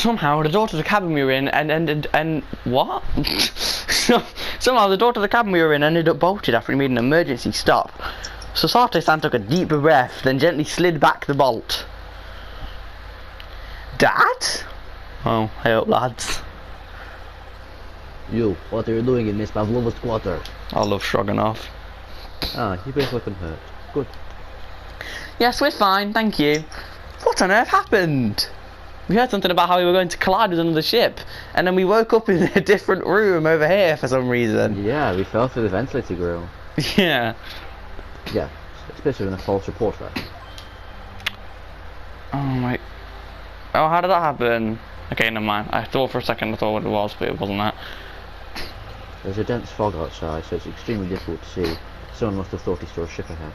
somehow the door to the cabin we were in and what? Somehow the door to the cabin we were in ended up bolted after we made an emergency stop. So Sate-san took a deep breath, then gently slid back the bolt. Dad? Oh, hey up, lads. You, what are you doing in Miss Pavlova's quarter? I love Stroganoff. Ah, you both look unhurt. Good. Yes, we're fine, thank you. What on earth happened? We heard something about how we were going to collide with another ship, and then we woke up in a different room over here for some reason. Yeah, we fell through the ventilator grill. Yeah. Yeah, especially when a false report there. Oh my... Oh, how did that happen? Okay, never mind. I thought for a second I thought what it was, but it wasn't that. There's a dense fog outside, so it's extremely difficult to see. Someone must have thought he saw a ship ahead.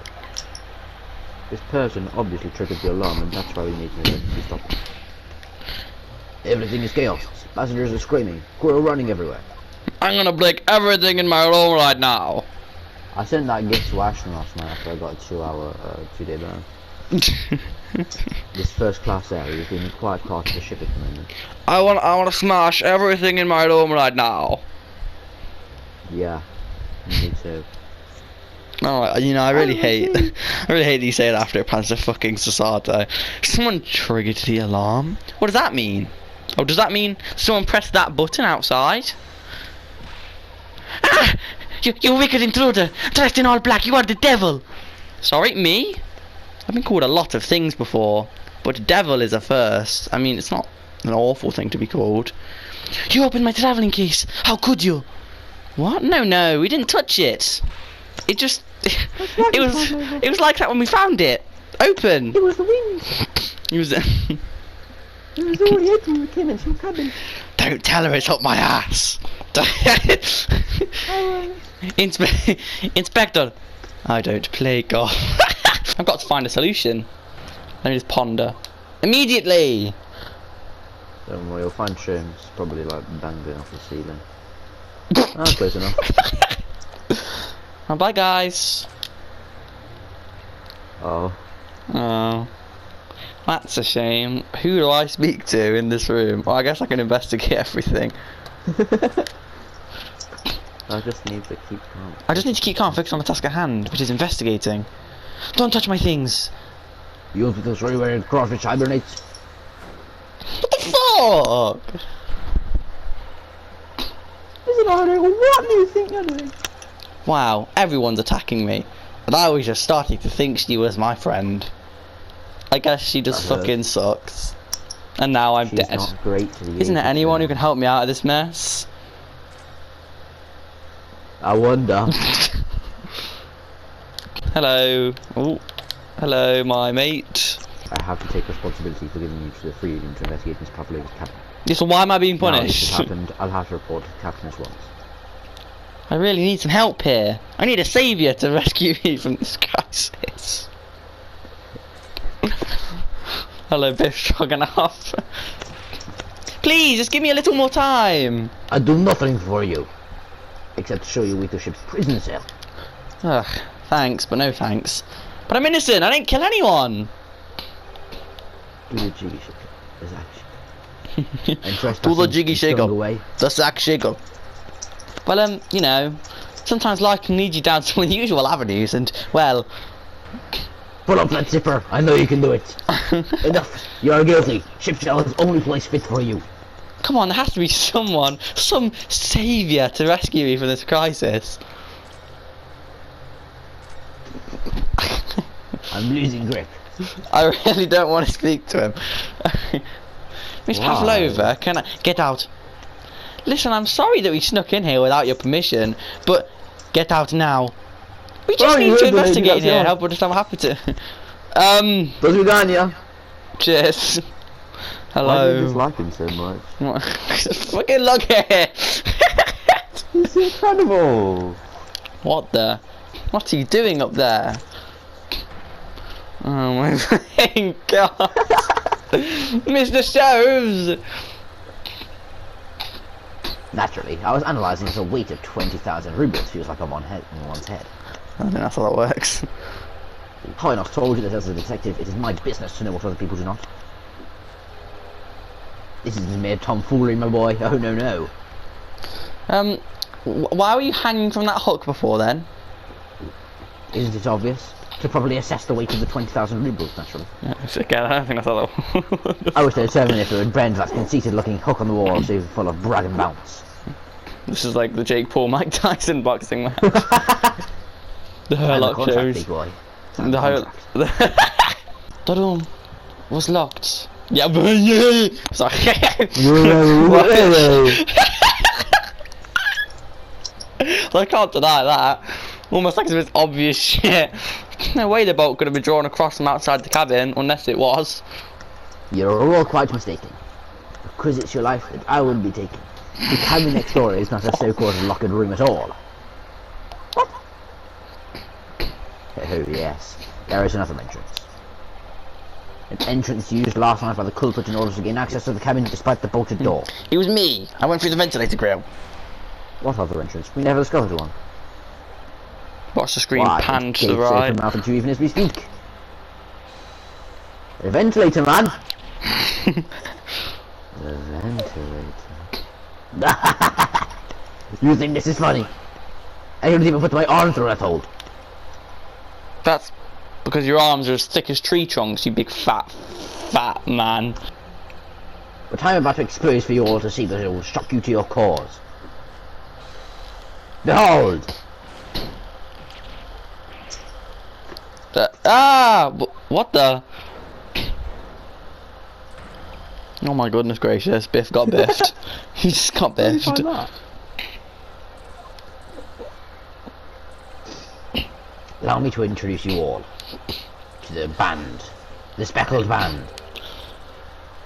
This person obviously triggered the alarm, and that's why we need to stop him. Everything is chaos. Passengers are screaming. Crew are running everywhere. I'm gonna break everything in my room right now. I sent that gift to Ashton last night after I got a 2-hour, 2-day burn. This first class area is being quite part of the ship at the moment. I want to smash everything in my room right now. Yeah, me too. Oh, you know, I really hate that you say it after it pans to fucking Sasato. Someone triggered the alarm. What does that mean? Oh, does that mean someone pressed that button outside? Ah! You wicked intruder! Dressed in all black, you are the devil! Sorry, me? I've been called a lot of things before, but devil is a first. I mean, it's not an awful thing to be called. You opened my travelling case! How could you? What? No, we didn't touch it. It just... it was like that when we found it. Open! It was the wind! It was... It was already open when we came into your cabin. Don't tell her it's up my ass! Inspector! I don't play golf. I've got to find a solution. Let me just ponder. Immediately! Don't worry, you'll find Sherms probably like dangling off the ceiling. Ah, close enough. Oh, bye guys. Oh. Oh. That's a shame. Who do I speak to in this room? Well, I guess I can investigate everything. I just need to keep calm. I just need to keep calm, focus on the task at hand, which is investigating. Don't touch my things. You want to show you where crawfish hibernates? What the fuck? Is it harder? What do you think you're doing? Wow, everyone's attacking me. And I was just starting to think she was my friend. I guess she just fucking sucks. And now I'm dead. Not great to the Isn't there anyone who can help me out of this mess? I wonder. Hello. Oh, hello, my mate. I have to take responsibility for giving you the freedom to investigate Miss Pavlova's cabin. Yes, so why am I being Now punished? this has happened, I'll have to report to the captain at once. I really need some help here. I need a saviour to rescue me from this crisis. Hello, Biffed Stroganoff. Please, just give me a little more time. I do nothing for you, except show you with the ship's prison cell. Ugh, thanks, but no thanks. But I'm innocent, I didn't kill anyone. Do the jiggy shake. The sack shake. Do the jiggy shake up. Away. The sack shake up. Well, you know, sometimes life can lead you down some unusual avenues, and, well... Pull up that zipper. I know you can do it. Enough. You are guilty. Ship shell is the only place fit for you. Come on, there has to be someone, some saviour to rescue me from this crisis. I'm losing grip. I really don't want to speak to him. Miss Pavlova, can I... Get out. Listen, I'm sorry that we snuck in here without your permission, but get out now. We just need to investigate here, help understand what happened to... Do swidania. Cheers. Hello. Why do you dislike him so much? Fucking look at it. He's incredible. What the... What are you doing up there? Oh my fucking god. Mr. Stoves! Naturally, I was analysing if a weight of 20,000 rubles feels like on one's head. I think that's how that works. High enough told you that as a detective, it is my business to know what other people do not. This is mere tomfoolery, my boy. Oh, no, no. Why were you hanging from that hook before then? Isn't it obvious? To properly assess the weight of the 20,000 rubles, naturally. Yeah, again, I don't think that's a little. I wish they'd serve it with Brand's that conceited-looking hook on the wall, so full of brag and bounce. This is like the Jake Paul Mike Tyson boxing match. The Herlock shows. Big boy. The room was locked. Yeah, but yeah. Sorry. I can't deny that. Almost like it's obvious shit. No way the bolt could have been drawn across from outside the cabin, unless it was. You're all quite mistaken. Because it's your life that I wouldn't be taking. The cabin next door is not a so-called locked room at all. What? Oh yes, there is another entrance. An entrance used last night by the culprit in order to gain access to the cabin despite the bolted door. It was me. I went through the ventilator grill. What other entrance? We never discovered one. Watch the screen pan to the right. Out at you even as we speak. The ventilator, man. The ventilator. You think this is funny? I haven't even put my arm through that hole. That's because your arms are as thick as tree trunks, you big fat man. What I'm about to expose for you all to see that it will shock you to your cause. Behold! What the? Oh my goodness gracious, Biff got biffed. He just got biffed. Allow me to introduce you all to the band. The speckled band.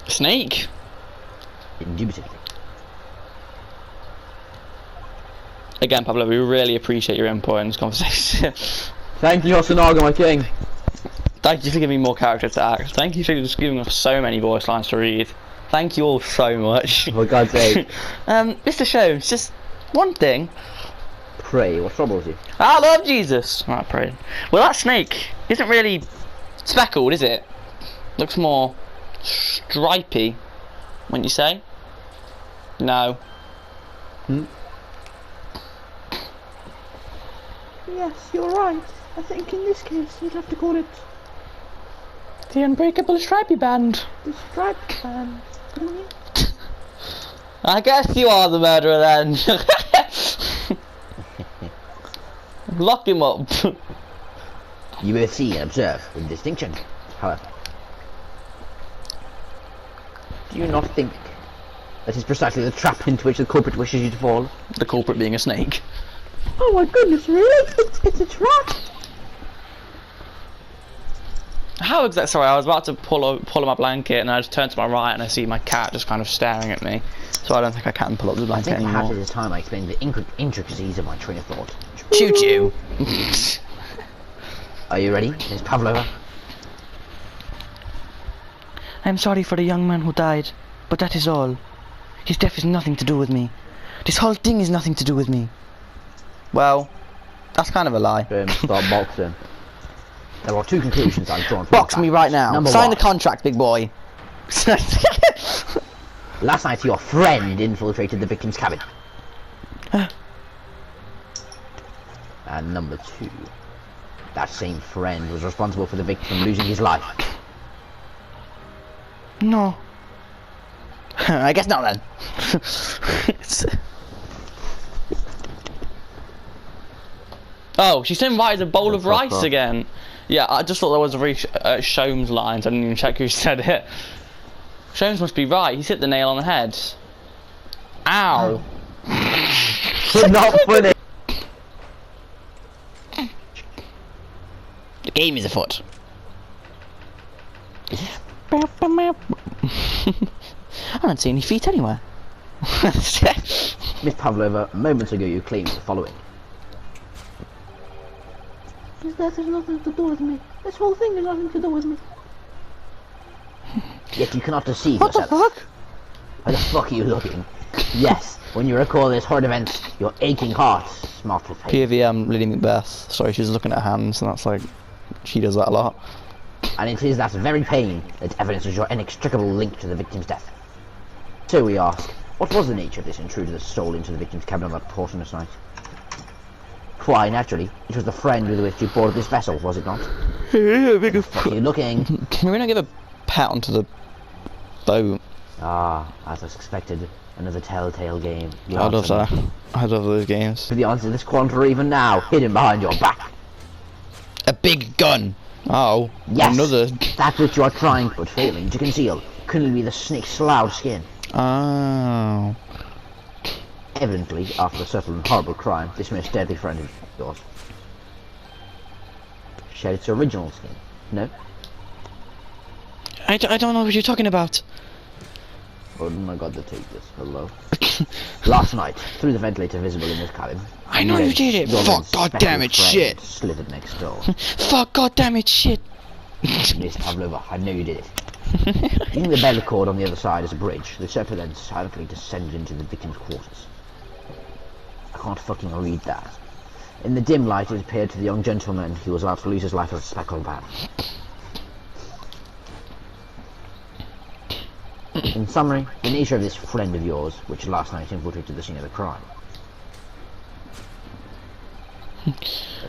Snake? Indubitably. Again, Pablo, we really appreciate your input in this conversation. Thank you, Osanaga, my king. Thank you for giving me more character to act. Thank you for just giving us so many voice lines to read. Thank you all so much. For God's sake. Mr. Shows, just one thing. Pray, what troubles you? I love Jesus. Alright, pray. Well, that snake isn't really speckled, is it? Looks more stripy, wouldn't you say? No. Yes, you're right. I think in this case you'd have to call it the Unbreakable Stripey Band. the Striped Band, wouldn't you? I guess you are the murderer then. Lock him up. You will see and observe with distinction, however. Do you not think that is precisely the trap into which the culprit wishes you to fall? The culprit being a snake. Oh my goodness, really? It's a trap! How exactly? Sorry, I was about to pull up my blanket and I just turned to my right and I see my cat just kind of staring at me. So I don't think I can pull up the blanket anymore. Perhaps it is time I explain the intricacies of my train of thought. Choo choo. Are you ready, Miss Pavlova? I'm sorry for the young man who died, but that is all. His death has nothing to do with me. This whole thing is nothing to do with me. Well, that's kind of a lie. Start boxing. There are two conclusions I've drawn from Box me right now. Number Sign one. the contract, big boy. Last night your friend infiltrated the victim's cabin. And number two. That same friend was responsible for the victim losing his life. No. I guess not then. Oh, she's invited a bowl of rice again. Yeah, I just thought there was a very Sholmes lines. I didn't even check who said it. Sholmes must be right. He's hit the nail on the head. Ow. Not funny. The game is afoot. I don't see any feet anywhere. Miss Pavlova, moments ago you claimed the following. His death has nothing to do with me. This whole thing has nothing to do with me. Yet you cannot deceive yourself. What the fuck? Why the fuck are you looking? Yes, when you recall this horrid event, your aching heart smarts with pain. PVM Lily Macbeth. Sorry, she's looking at her hands, and that's like, she does that a lot. And it is that very pain that evidences your inextricable link to the victim's death. So we ask, what was the nature of this intruder that stole into the victim's cabin on that portionless night? Why, naturally, it was the friend with which you boarded this vessel, was it not? Funny looking. Can we not give a pat onto the boat? Ah, as I suspected, another telltale game. I love that. I love those games. For the answer to this quandary even now, hidden behind your back. A big gun. Oh, Yes, another. that which you are trying but failing to conceal could only be the snake's loud skin. Oh. Evidently, after a subtle and horrible crime, this most deadly friend of yours shed its original skin. No? I don't know what you're talking about. Oh my god, the take this. Hello. Last night, through the ventilator visible in this cabin. I know you did it. Fuck, goddammit, shit. Slithered next door. Fuck, goddammit, shit. Miss Pavlova, I know you did it. Using the bell cord on the other side as a bridge, the serpent then silently descended into the victim's quarters. I can't fucking read that. In the dim light, it appeared to the young gentleman he was about to lose his life as a speckled man. In summary, the nature of this friend of yours, which last night infiltrated the scene of the crime,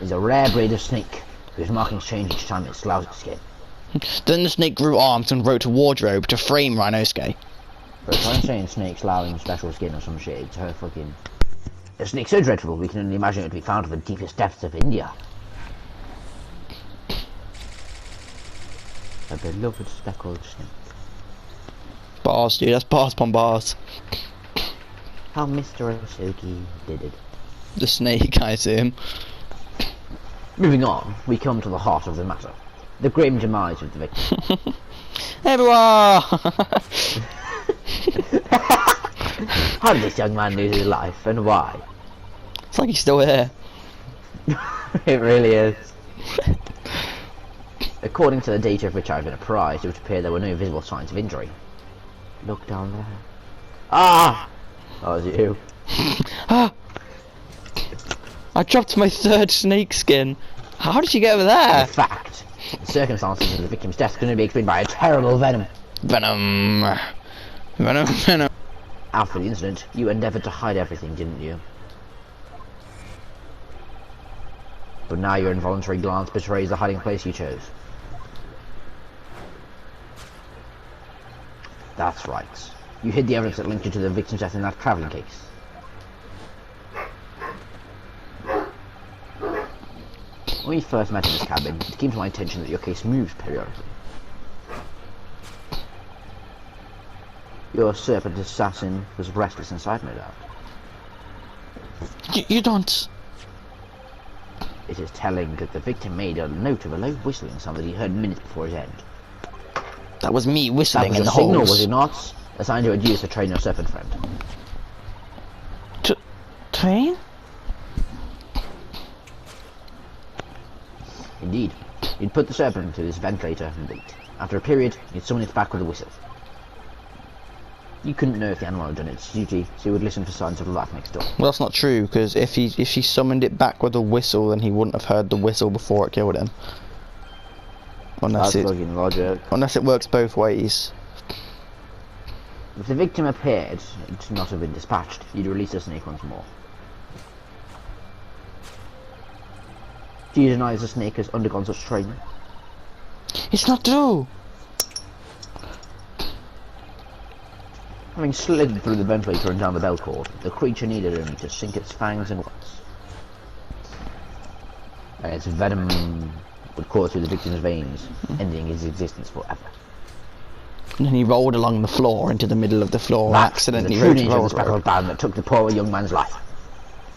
is a rare breed of snake, whose markings change each time it sloughs its skin. Then the snake grew arms and wrote a wardrobe to frame Rhinosuke. But if I'm saying snake sloughing special skin or some shit, it's her fucking... A snake so dreadful we can only imagine it to be found in the deepest depths of India. A beloved speckled snake. Bars, dude, that's bars upon bars. How Mr. Osoki did it. The snake, I see him. Moving on, we come to the heart of the matter. The grim demise of the victim. Everyone! How did this young man lose his life, and why? It's like he's still here. It really is. According to the data of which I've been apprised, it would appear there were no visible signs of injury. Look down there. Ah! Oh, is it you? Ah! I dropped my third snake skin. How did you get over there? In fact, the circumstances of the victim's death can only be explained by a terrible venom. Venom. Venom, venom. After the incident, you endeavoured to hide everything, didn't you? But now your involuntary glance betrays the hiding place you chose. That's right. You hid the evidence that linked you to the victim's death in that travelling case. When we first met in this cabin, it came to my attention that your case moves periodically. Your serpent assassin was restless inside, no doubt. You don't... It is telling that the victim made a note of a low whistling sound that he heard minutes before his end. That was me That whistling was in a the signal, holes. was it not? A sign you had used to train your serpent friend. Train? Indeed. You'd put the serpent into this ventilator and wait. After a period, you'd summon it back with a whistle. You couldn't know if the animal had done its duty, so you would listen for signs of life next door. Well, that's not true, because if she summoned it back with a whistle, then he wouldn't have heard the whistle before it killed him. That's fucking logic. Unless it works both ways. If the victim appeared to not have been dispatched, you'd release the snake once more. Do you deny the snake has undergone such training? It's not true. Having slid through the ventilator and down the bell cord, the creature needed only to sink its fangs in once. And its venom would course through the victim's veins, ending his existence forever. And then he rolled along the floor into the middle of the floor and That accidentally is the true wrote a nature of the roll speckled band that took the poor young man's life.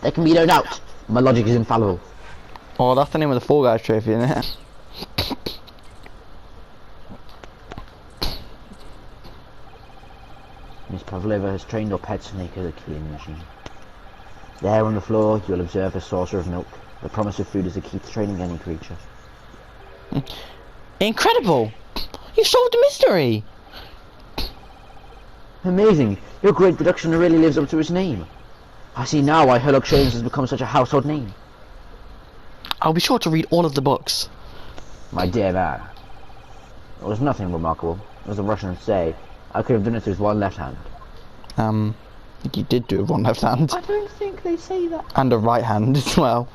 There can be no doubt. My logic is infallible. Oh, that's the name of the Fall Guys trophy, isn't it? Miss Pavlova has trained your pet snake as a killing machine. There on the floor, you'll observe a saucer of milk. The promise of food is the key to training any creature. Incredible! You solved the mystery! Amazing! Your great deduction really lives up to its name. I see now why Herlock Sholmes has become such a household name. I'll be sure to read all of the books. My dear man. It was nothing remarkable. As the Russians say, I could have done it with one left hand. I think you did do it with one left hand. I don't think they say that. And a right hand as well.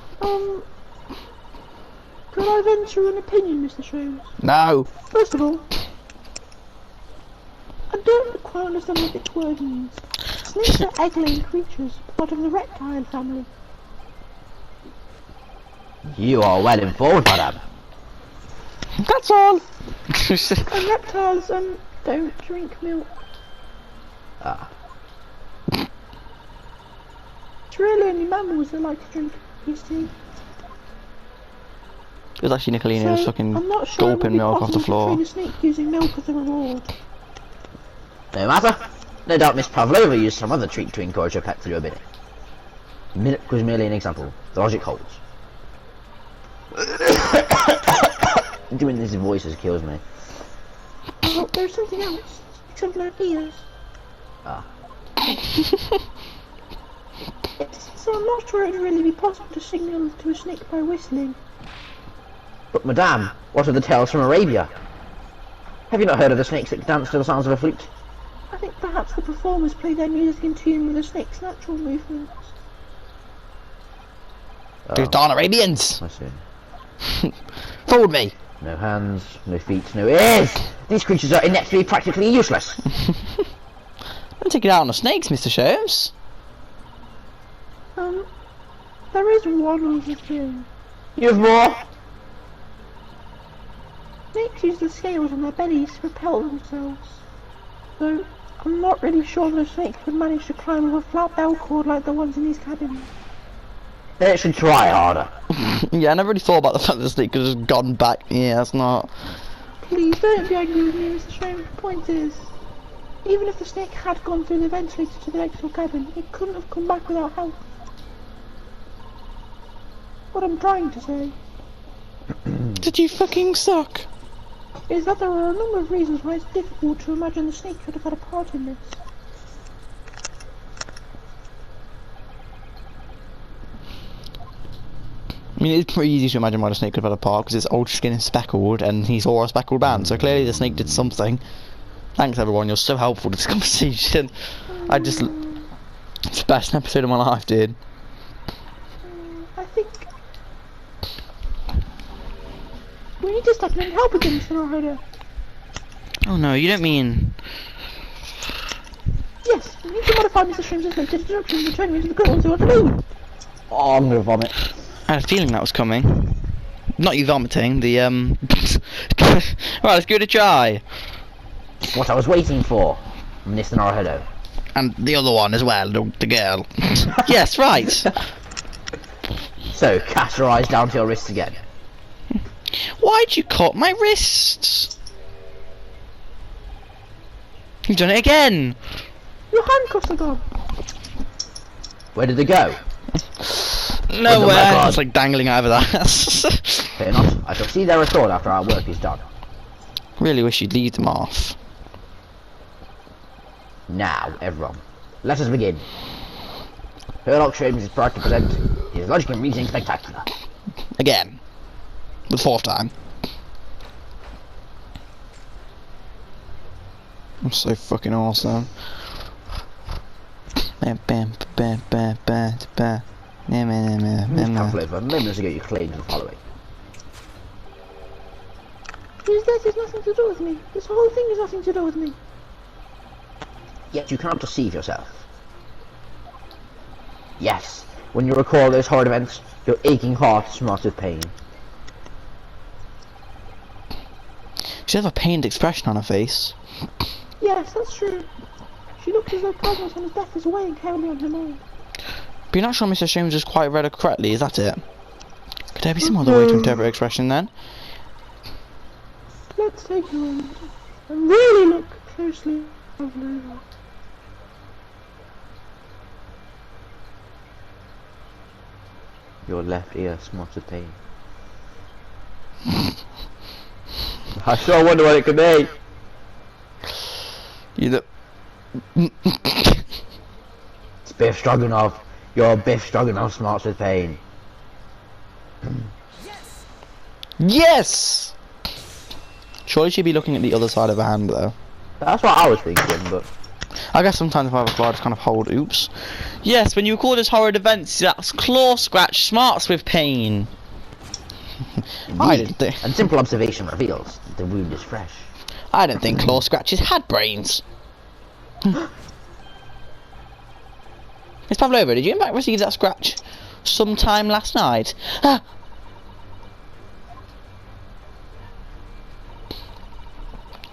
Could I venture an opinion, Mr. Sholmes? No! First of all, I don't quite understand what this word means. Snakes are egg-laying creatures, part of the reptile family. You are well informed, madam. That's all! And reptiles don't drink milk. Ah. It's really only mammals that like to drink, you see. It was actually Nicolina who was fucking I'm not sure gulping milk off the floor. To train a snake using milk as a reward. No matter. No doubt Miss Pavlova used some other treat to encourage her pet to do a bidding. Milk was merely an example. The logic holds. Doing these voices kills me. Oh, there's something else. Exemplar ears. Ah. So I'm not sure it would really be possible to signal to a snake by whistling. But madame, what are the tales from Arabia? Have you not heard of the snakes that dance to the sounds of a flute? I think perhaps the performers play their music in tune with the snake's natural movements. These darn Arabians! I see. Fooled me! No hands, no feet, no ears! These creatures are ineptly practically useless! Don't take it out on the snakes, Mr. Sholmes. There is one other thing. You have more? Snakes use the scales on their bellies to propel themselves. Though, I'm not really sure that a snake could manage to climb over a flat bell cord like the ones in these cabins. Then it should try harder. Yeah, I never really thought about the fact that the snake could have just gone back. Yeah, that's not... Please don't be angry with me, Mr. Sholmes. The point is, even if the snake had gone through the ventilator to the next door cabin, it couldn't have come back without help. What I'm trying to say Did you fucking suck? is that there are a number of reasons why it's difficult to imagine the snake could have had a part in this. I mean, it's pretty easy to imagine why the snake could have had a part, because its old skin is speckled, and he's all a speckled man, so clearly the snake did something. Thanks everyone, you're so helpful to this conversation. It's the best episode of my life, dude. I think we need to start getting help again, Mr. Narada. Oh no, you don't mean... Yes, we need to modify Mr. Sholmes' latest instructions and turn him into the girls who are to do. Oh, I'm gonna vomit. I had a feeling that was coming. Not you vomiting, the Right, let's give it a try. What I was waiting for, Mr. Naruhodo. And the other one as well, the girl. Yes, right. So, cast your eyes down to your wrists again. Why'd you cut my wrists? You've done it again. Your handcuffs are gone. Where did they go? Nowhere. It's like dangling out of that. Fear not, I shall see their restored after our work is done. Really wish you'd leave them off. Now, everyone, let us begin. Sherlock Sholmes is proud to present his logic and reasoning spectacular. Again. The fourth time. I'm so fucking awesome. Miss Pavlova, moments ago you claimed the following. His death has nothing to do with me. This whole thing has nothing to do with me. Yet you cannot deceive yourself. Yes, when you recall those horrid events, your aching heart smarts with pain. She has a pained expression on her face. Yes, that's true. She looks as though Cosmos on his death is weighing heavily on her mind. But you're not sure Mr. Sholmes has quite read her correctly, is that it? Could there be some other way to interpret her expression then? Let's take a moment and really look closely at Pavlova. Your left ear smarts with pain. I sure wonder what it could be. You look... It's Biff Stroganoff. Your Biff Stroganoff smarts with pain. Yes! Surely she'd be looking at the other side of her hand though. That's what I was thinking, but... I guess sometimes my claw just kind of hold. Oops. Yes, when you record those horrid events, that's claw scratch smarts with pain. I didn't think. And simple observation reveals the wound is fresh. I didn't think claw scratches had brains. Miss Pavlova, did you in fact receive that scratch sometime last night? Ah!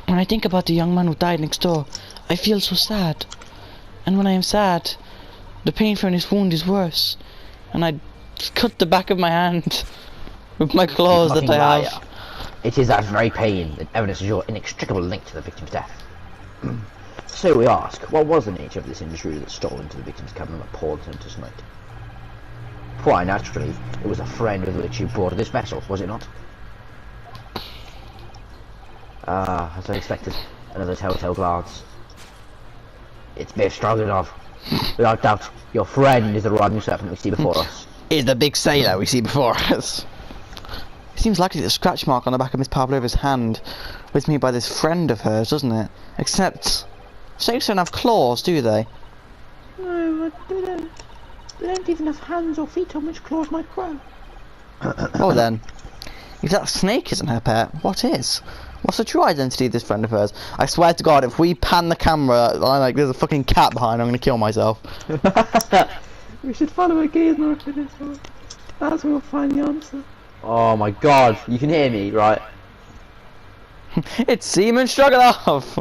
When I think about the young man who died next door, I feel so sad. And when I am sad, the pain from this wound is worse. And I cut the back of my hand with my claws that I have. It is that very pain that evidences your inextricable link to the victim's death. So we ask, what was the nature of this injury that stole into the victim's cabin and appalled him to night? Why, naturally, it was a friend with which you boarded this vessel, was it not? Ah, as I expected, another telltale glance. It's Biff Stroganoff. Without doubt, your friend is the riding serpent we see before us. Is the big sailor we see before us. It seems likely the scratch mark on the back of Miss Pavlova's hand was made by this friend of hers, doesn't it? Except, snakes don't have claws, do they? No, they don't. They don't even have hands or feet on which claws might grow. Oh then, if that snake isn't her pet, what is? What's the true identity of this friend of hers? I swear to God, if we pan the camera, like there's a fucking cat behind, I'm gonna kill myself. We should follow a gaze mark for this one. That's where we'll find the answer. Oh my God, you can hear me, right? It's Seaman Stroganoff!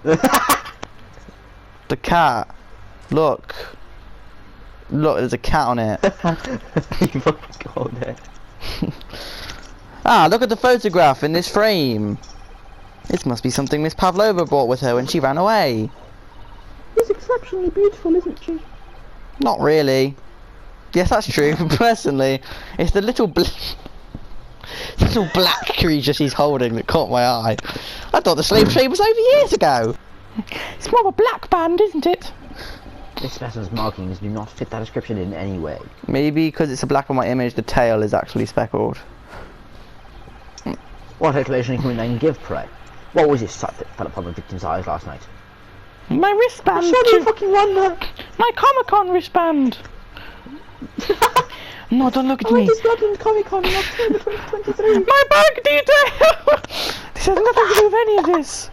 The cat. Look. Look, there's a cat on it. You fucking got it. Ah, look at the photograph in this frame. This must be something Miss Pavlova brought with her when she ran away. She's exceptionally beautiful, isn't she? Not really. Yes, that's true. Personally, it's the little black creature she's holding that caught my eye. I thought the slave trade was over years ago. It's more of a black band, isn't it? This specimen's markings do not fit that description in any way. Maybe because it's a black and white image, the tail is actually speckled. What explanation can we then give, pray? What was this sight that fell upon the victim's eyes last night? My wristband. I'm sure you fucking wonder. My Comic-Con wristband. No, don't look at I me. went to Scotland Comic Con in October 2023. My bank detail. This has nothing to do with any of this.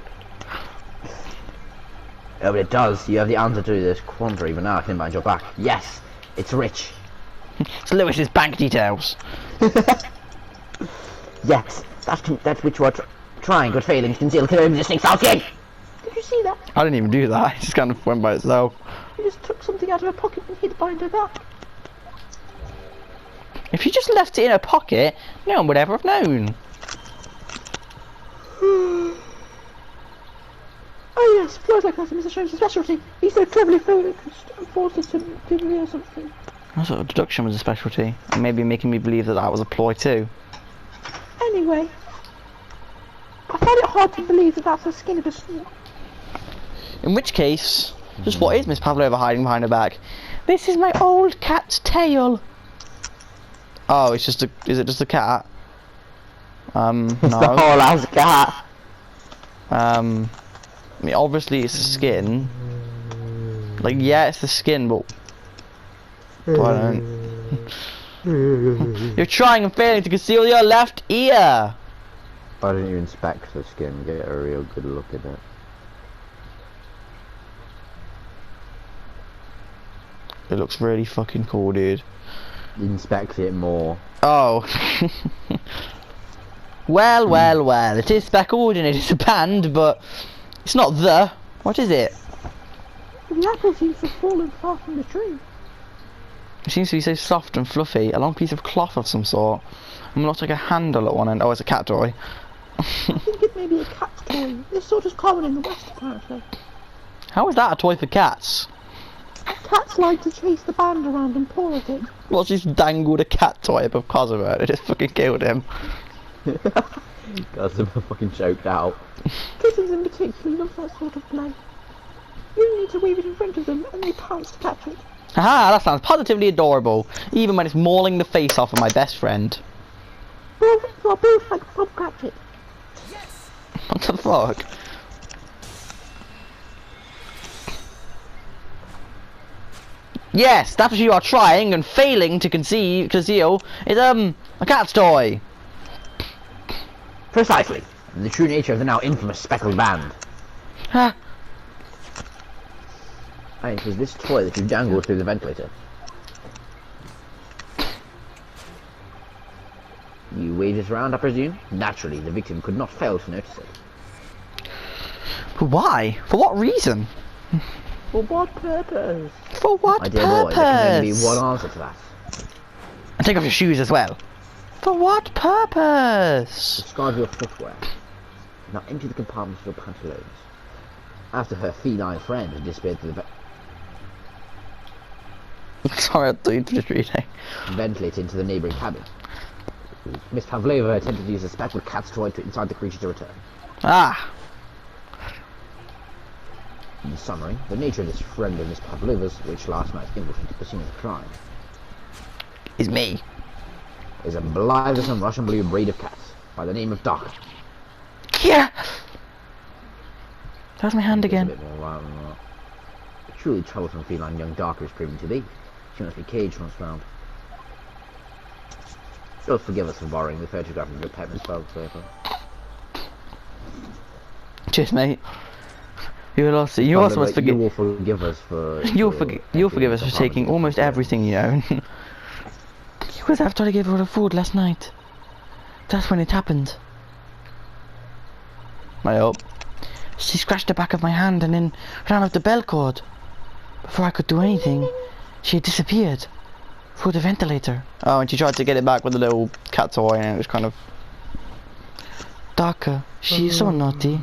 Oh, but it does. You have the answer to this quandary, but now I can mind your back. Yes, it's rich. It's Lewis's bank details. Yes, that's which you are trying, but failing to conceal clearly the snake's skin. Did you see that? I didn't even do that. It just kind of went by itself. He just took something out of her pocket and hid behind her back. If you just left it in a pocket, no one would ever have known. Oh yes, flows like that are Mr. Sholmes' specialty. He's so cleverly focused and forces to reveal something. I thought deduction was a specialty, and maybe making me believe that that was a ploy too. Anyway, I find it hard to believe that that's the skin of a snake. In which case, just what is Miss Pavlova hiding behind her back? This is my old cat's tail. Oh, it's just a. Is it just a cat? No. The whole house cat. I mean, obviously it's the skin. Like, yeah, it's the skin, but I don't. You're trying and failing to conceal your left ear. Why don't you inspect the skin, get a real good look at it? It looks really fucking cool, dude. Inspect it more. Oh. Well, well, well. It is speckled and it is a band, but it's not the. What is it? The apple seems to have fallen far from the tree. It seems to be so soft and fluffy. A long piece of cloth of some sort. And it looks like a handle at one end. Oh, it's a cat toy. I think it may be a cat's toy. This sort is common in the West, apparently. How is that a toy for cats? Cats like to chase the band around and paw at it. Well, she's dangled a cat toy above Cosimo and it just fucking killed him. Cosimo fucking choked out. Kittens in particular love that sort of play. You need to wave it in front of them and they pounce to catch it. Haha, that sounds positively adorable. Even when it's mauling the face off of my best friend. Both are both like Bob Cratchit. What the fuck? Yes, that's what you are trying and failing to conceal is a cat's toy. Precisely. The true nature of the now infamous speckled band. Ah, And it was this toy that you dangled through the ventilator. You waved it around, I presume? Naturally, the victim could not fail to notice it. but why? For what reason? For what purpose? For what My dear purpose? boy, there can only be one answer to that. And take off your shoes as well. For what purpose? Discard your footwear. Now empty the compartments of your pantaloons. After her feline friend had disappeared through the Sorry, I thought you just reading. ventilate into the neighbouring cabin. Miss Pavlova attempted to use a speckled cat's toy to incite the creature to return. Ah, In summary, the nature of this friend of Miss Pavlova's, which last night infiltrated the scene of the crime, is me. is a blithesome Russian blue breed of cats by the name of Dark. Yeah. There's my hand A again. bit more wild than that. A truly troublesome feline young Darker is proving to be. She must be caged once found. You'll forgive us for borrowing the photograph of your pet Miss Pavlova. Cheers, mate. You also must forgive. You will forgive us for. You'll forgive us for taking almost everything you own. It was after I gave her the food last night. That's when it happened. I hope. She scratched the back of my hand and then ran up the bell cord. Before I could do anything, she had disappeared through the ventilator. Oh, and she tried to get it back with a little cat toy, and it was kind of darker. She's so naughty.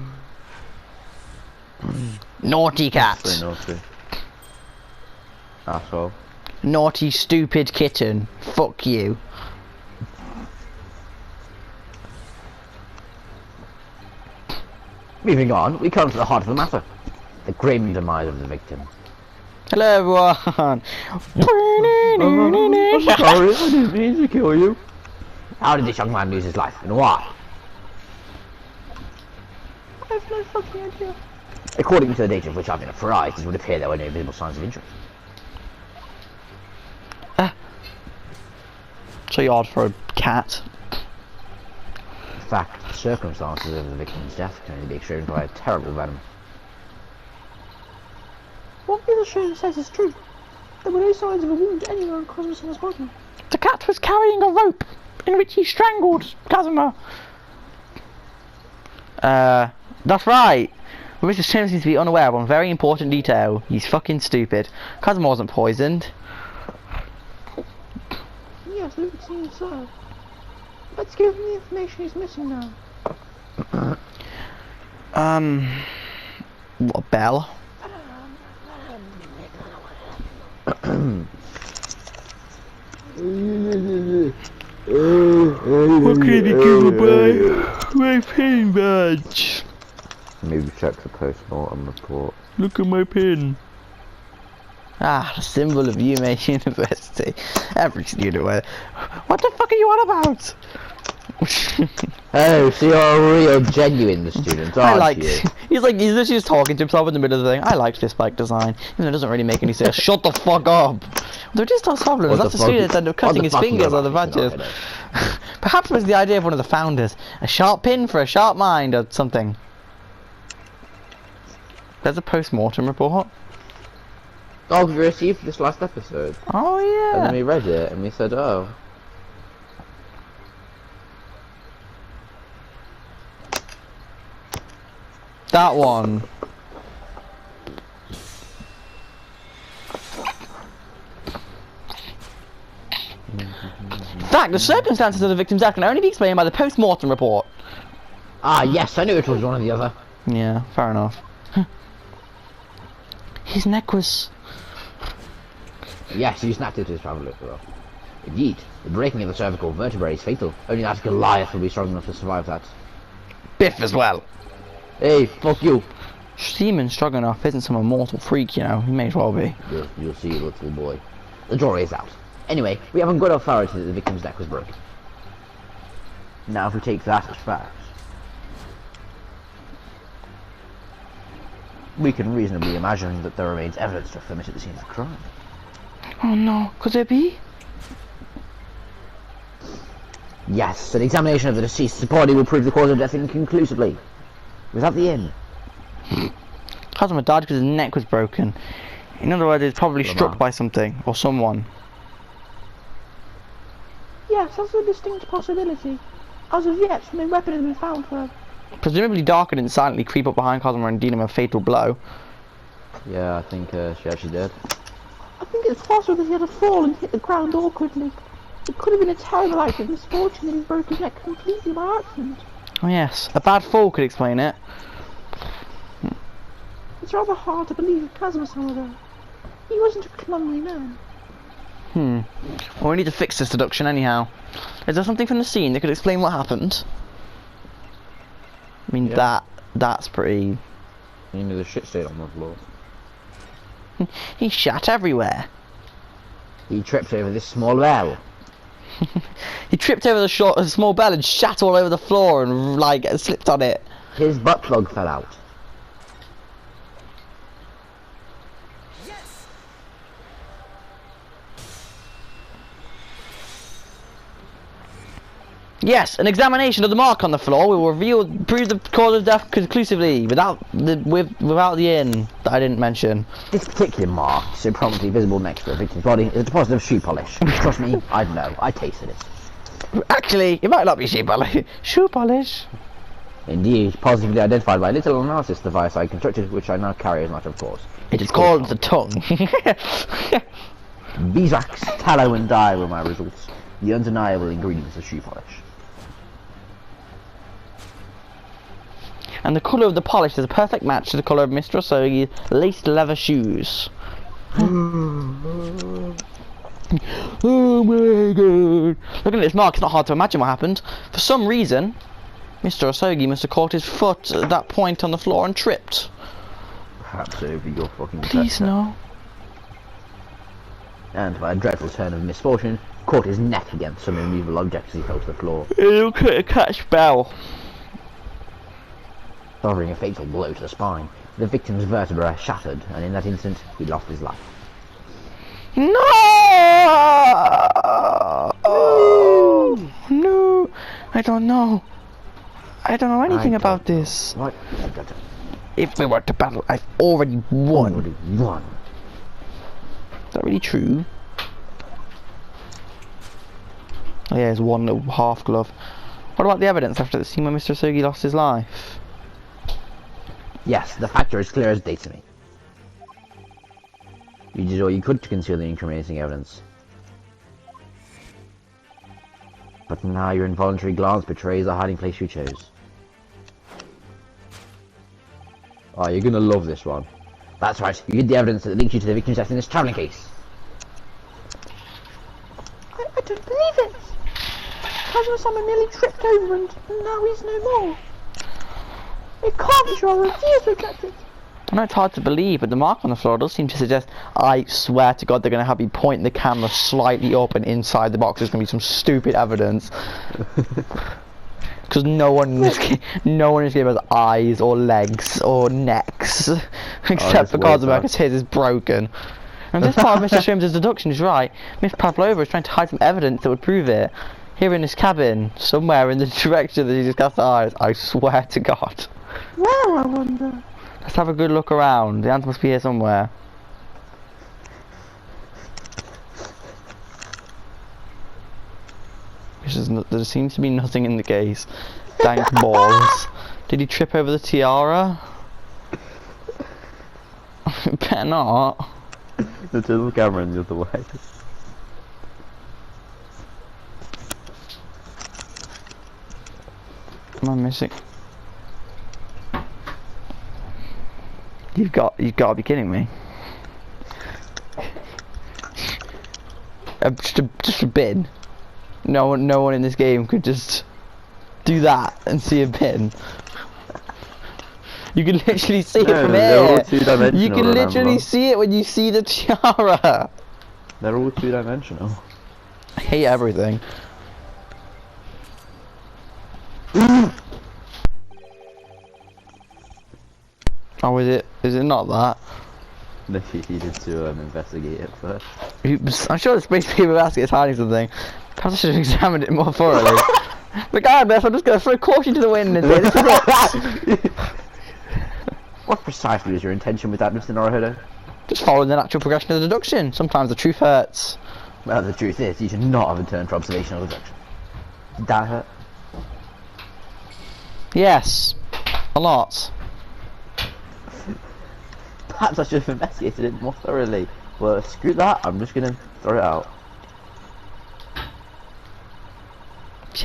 Naughty cat. Very naughty. Asshole. Naughty, stupid kitten. Fuck you. Moving on, we come to the heart of the matter. The grim demise of the victim. Hello, everyone. I'm sorry, I didn't mean to kill you. How did this young man lose his life, and why? I have no fucking idea. According to the data of which I've been apprised, it would appear there were no visible signs of injury. So odd for a cat. In fact, the circumstances of the victim's death can only be explained by a terrible venom. What the illustrator says is true. There were no signs of a wound anywhere on Cosmo's body. The cat was carrying a rope in which he strangled Kazuma. That's right. Mr. Sim seems to be unaware of one very important detail. He's fucking stupid. Kazuma wasn't poisoned. Yes, it seems so. Let's give him the information he's missing now. What, Bell? What can you give my pin badge? Maybe check the post-mortem report. Look at my pin. Ah, the symbol of UMA University. Every student wear. What the fuck are you on about? Oh, so you're a real genuine student, I aren't liked. you? He's literally just talking to himself in the middle of the thing. I liked this bike design, even though it doesn't really make any sense. Shut the fuck up. They're just our problems. What That's the the fuck students is- end up what cutting the his fuck is fingers on the about? badges. Perhaps it was the idea of one of the founders. A sharp pin for a sharp mind or something. There's a post-mortem report. Oh, we received this last episode. Oh And then yeah. we read it and we said, oh. That one. In fact, the circumstances of the victim's death can only be explained by the post-mortem report. Ah, yes, I knew it was one or the other. Yeah, fair enough. His neck was... Yes, you snapped it to his travel as well. Indeed, the breaking of the cervical vertebrae is fatal. Only that Goliath will be strong enough to survive that. Biff as well. Hey, fuck you. Seaman strong enough isn't some immortal freak, you know. He may as well be. You'll see, little boy. The jury is out. Anyway, we have on good authority that the victim's neck was broken. Now, if we take that as facts, we can reasonably imagine that there remains evidence to affirm it at the scene of the crime. Oh no, could there be? Yes, an examination of the deceased's body will prove the cause of death inconclusively. Without the inn. Cosmo died because his neck was broken. In other words, he was probably struck by something or someone. Yes, that's a distinct possibility. As of yet, no weapon has been found for her. Presumably Darker didn't silently creep up behind Cosmo and deal him a fatal blow. Yeah, I think she actually did. I think it's possible that he had a fall and hit the ground awkwardly. It could have been a terrible act of misfortune that he broke his neck completely by accident. Oh yes, a bad fall could explain it. It's rather hard to believe of Cosmos, however. He wasn't a clumsy man. Well, we need to fix this deduction anyhow. Is there something from the scene that could explain what happened? I mean, Yeah. that's pretty... You know, the shit stain on the floor. He shat everywhere. He tripped over this small bell. He tripped over the small bell and shat all over the floor and, like, slipped on it. His butt plug fell out. Yes, an examination of the mark on the floor will prove the cause of death conclusively, without the inn that I didn't mention. This particular mark, so prominently visible next to the victim's body, is a deposit of shoe polish. Trust me, I know. I tasted it. Actually, it might not be shoe polish. Shoe polish. Indeed, positively identified by a little analysis device I constructed, which I now carry as much of course. It is called the tongue. Beeswax, tallow and dye were my results. The undeniable ingredients of shoe polish. And the colour of the polish is a perfect match to the colour of Mr. Osogi's laced leather shoes. Oh my god. Looking at this mark, it's not hard to imagine what happened. For some reason, Mr. Osogi must have caught his foot at that point on the floor and tripped. Perhaps over your fucking Please tester. no. And by a dreadful turn of misfortune, caught his neck against some immovable object as he fell to the floor, It'll catch bell. suffering a fatal blow to the spine. The victim's vertebra shattered, and in that instant, he lost his life. No! Oh, no! I don't know. I don't know anything about this. What? If we were to battle, I've already won. Already won. Is that really true? Oh yeah, it's one little half glove. What about the evidence after the scene where Mr. Osogi lost his life? Yes, the fact are as clear as day to me. You did all you could to conceal the incriminating evidence. But now your involuntary glance betrays the hiding place you chose. Oh, you're gonna love this one. That's right, you hid the evidence that linked you to the victim's death in this travelling case. I don't believe it. Kazuma-sama nearly tripped over and now he's no more. It can't be true, I refuse to accept it. I know it's hard to believe, but the mark on the floor does seem to suggest, I swear to God, they're going to have me point the camera slightly up and inside the box there's going to be some stupid evidence. Because no one in this game has eyes or legs or necks, except for Cosmo, because his is broken. And this part of Mr. Shrim's deduction is right. Miss Pavlova is trying to hide some evidence that would prove it. Here in this cabin, somewhere in the direction that he just cast the eyes, I swear to God. Where, I wonder? Let's have a good look around. The answer must be here somewhere. There seems to be nothing in the case. Dank balls. Did he trip over the tiara? Better not. The turtle camera in the other way. Am I missing? You've got to be kidding me. Just a bin. No one in this game could just do that and see a bin. You can literally see it from here. You can literally see it when you see the tiara. They're all two-dimensional. I hate everything. Oh, is it not that? No, you needed to investigate it first. Oops, I'm sure the space people basket is hiding something. Perhaps I should have examined it more thoroughly. Regardless, I'm just going to throw caution to the wind and say this is it. What precisely is your intention with that, Mr. Norohodo? Just following the natural progression of deduction. Sometimes the truth hurts. Well, the truth is, you should not have returned for observational deduction. Did that hurt? Yes. A lot. Perhaps I should have investigated it more thoroughly. Well, screw that, I'm just gonna throw it out.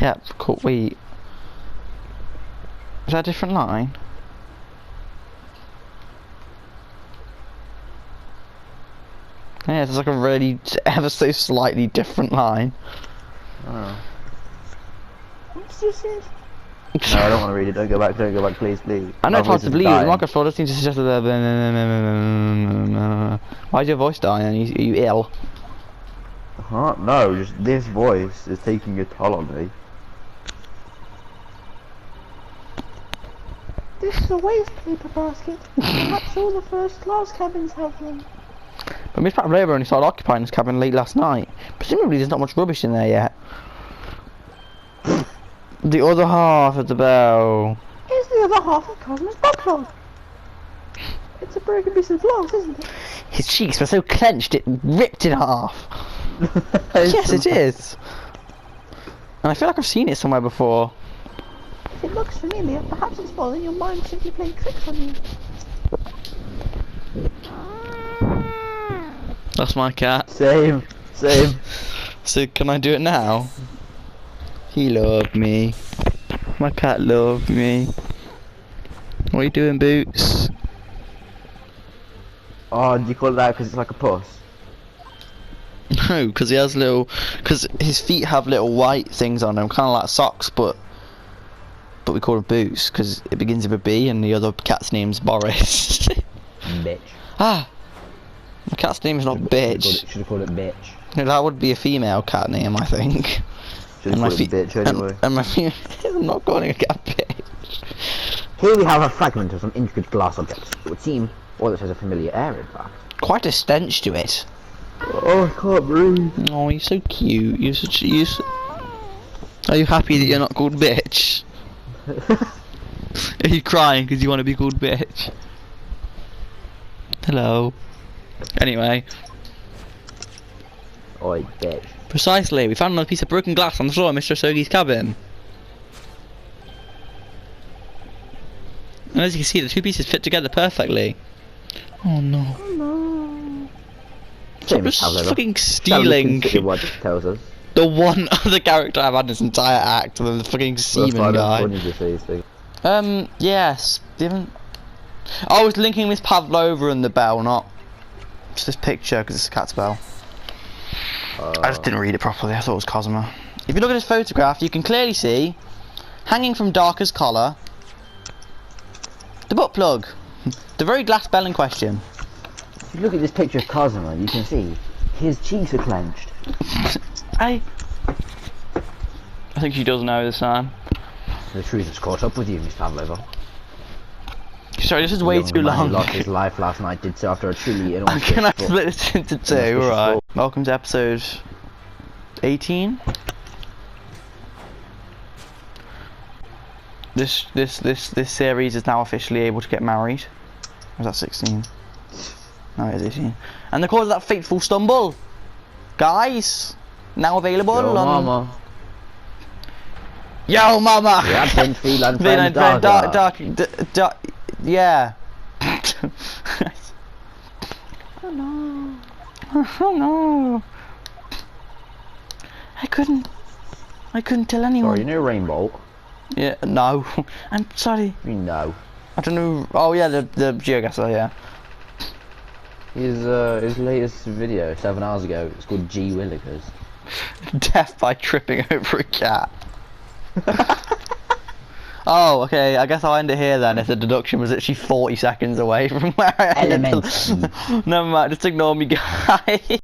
Yep, cool. Wait. Is that a different line? Yeah, it's like a really ever so slightly different line. Oh. What's this? No, I don't want to read it. Don't go back, please, please. I know My it's hard voice to is believe. dying. Marcus Ford seems to suggest that. Why is your voice dying? Are you ill? Huh? No, just this voice is taking a toll on me. This is a waste paper basket. Perhaps all the first class cabins have them. But Miss Pavlova only started occupying this cabin late last night. Presumably there's not much rubbish in there yet. The other half of the bell. Here's the other half of Cosmo's backlog. It's a broken piece of glass, isn't it? His cheeks were so clenched it ripped in half. Yes, it is. And I feel like I've seen it somewhere before. If it looks familiar, perhaps it's more than your mind simply playing tricks on you. That's my cat. Same. So can I do it now? He loved me. My cat loved me. What are you doing, Boots? Oh, do you call it that because it's like a puss? No, because he has little. Because his feet have little white things on them, kind of like socks, but we call him Boots because it begins with a B, and the other cat's name's Boris. Bitch. Ah, my cat's name is not Bitch. Should have called it bitch. No, that would be a female cat name, I think. Should have called it bitch anyway. And my I'm not calling a cat bitch. Here we have a fragment of some intricate glass objects. It would seem, or this has a familiar air, in fact. Quite a stench to it. Oh, I can't breathe. Oh, you're so cute. You're such. Are you happy that you're not called bitch? Are you crying because you want to be called bitch? Hello. Anyway. Oi, bitch. Precisely. We found another piece of broken glass on the floor in Mr. Sogi's cabin. And as you can see, the two pieces fit together perfectly. Oh no. Oh no. Stop just fucking stealing What it tells us. the one other character I've had this entire act, the fucking seaman guy. Yes. I was linking Miss Pavlova and the bell, not just this picture, because it's a cat's bell. I just didn't read it properly, I thought it was Cosmo. If you look at this photograph, you can clearly see, hanging from Darker's collar, the butt plug. The very glass bell in question. If you look at this picture of Cosmo, you can see his cheeks are clenched. I think she does know this time. The truth has caught up with you, Miss Pavlova. Sorry, this is way too long. He lost his life last night, did so after a truly I'm gonna split this into two, alright. Welcome to episode 18. This series is now officially able to get married. Or was that 16? No, it is 18. And the cause of that fateful stumble, guys, now available Yo, on. mama. Yo, mama! We have been freelance Then friends, dark, yeah. Oh no. Oh no. I couldn't tell anyone. Sorry, you know Rainbow? Yeah, no. I'm sorry. You know. I don't know. Oh yeah, the geoguessr, yeah. His latest video 7 hours ago, it's called G Willikers. Death by tripping over a cat. Oh, okay, I guess I'll end it here then if the deduction was actually 40 seconds away from where I ended. Elements. Never mind, just ignore me, guys.